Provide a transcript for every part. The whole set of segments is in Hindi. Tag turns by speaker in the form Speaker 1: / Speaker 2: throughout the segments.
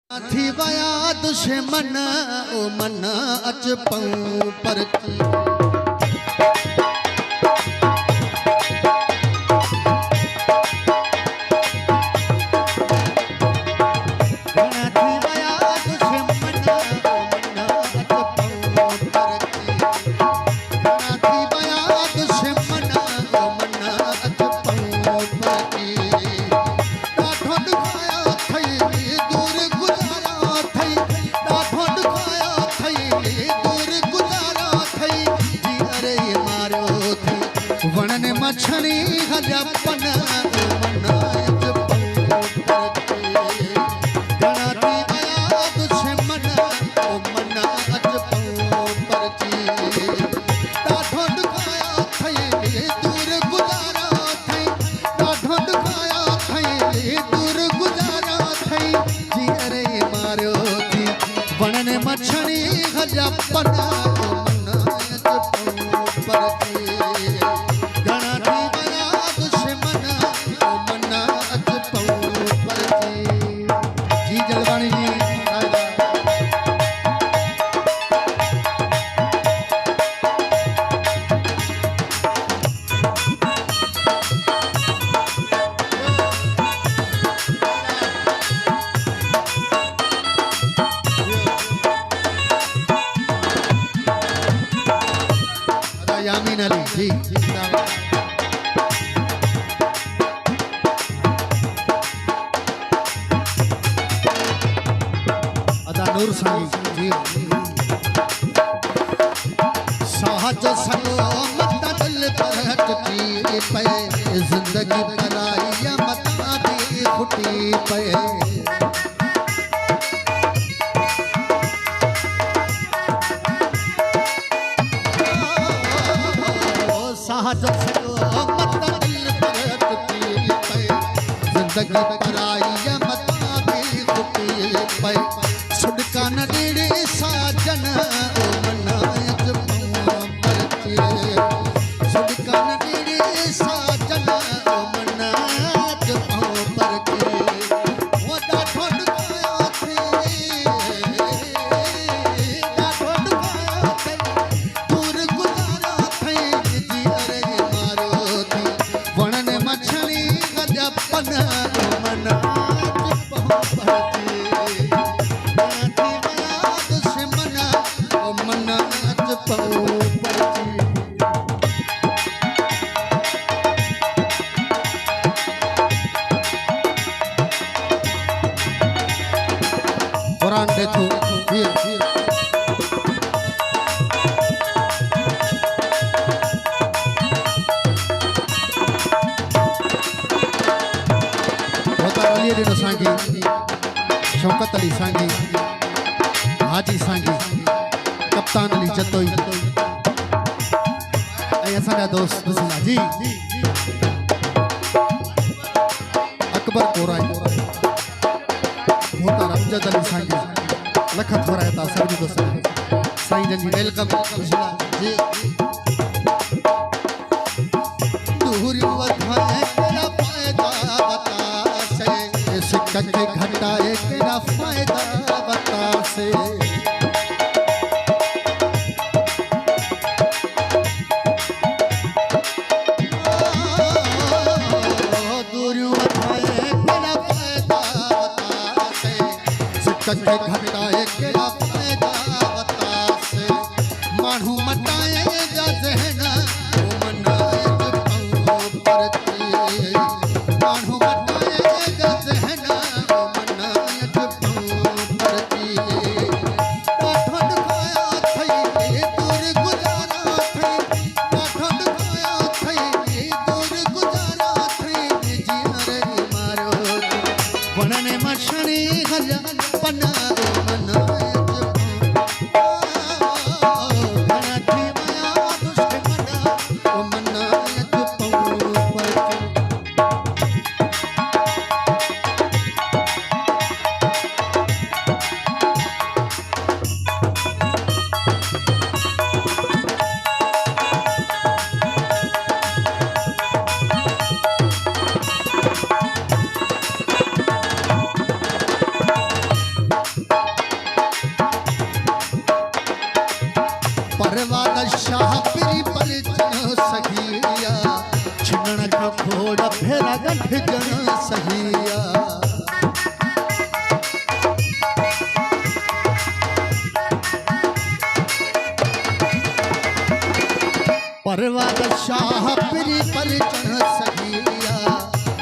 Speaker 1: थी वया दुश्मन ओ मन अच पऊं पर मछली हजपन मछली हजपन यामीन अली जी अदा नूर साईं जी सहज सलो मत दिल पर हटती पे जिंदगी पराई मता दी फुटी पे जिंदगी पराई मता दी फुटी पे सुडका न डेड़े साजन ओ मनाज परती सुडका न डेड़े साजन ओ मनाज परती वो दा ठोड खाया थे दा ठोड खाया थे दूर गुजारा थे जी अरे मारो थी वणन मछली गजपन कुरान देखो अली अली सांगी शौकत अली सांगी हाजी सांगी कप्तान अली जतोई असांजा दोस्त बिस्मिल्लाह जी अकबर कोराई होता रमजद अली सांगी लखत फरायता सरजी दोस्त साईं जन जी वेलकम बिस्मिल्लाह जी दूर वधाए तेरा फायदा बता से सिक्का के घटाए तेरा फायदा बता से कटे घटाए केड़ा फायदा बता से मानू मटाए जा जहना ओ मनाए पऊं परती मानू मटाए जा जहना ओ मनाए पऊं परती ठंड खाया थई दूर गुजारा थई ठंड खाया थई दूर गुजारा थई जी अरे मारो वणने मछली हजा पना मना शाह पिरी पर चढ़ सगिया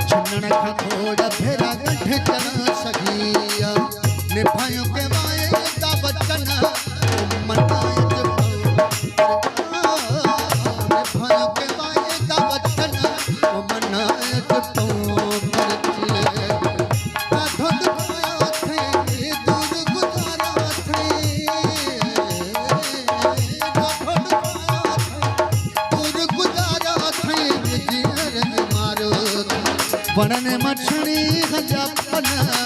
Speaker 1: छनण खां थोड़ा फेरा गंठ चढ़ सगिया निभायो के माए दा बचन मनाए निभायो के माए दा बचन मनाए तो वणन मछड़ी गंजा पना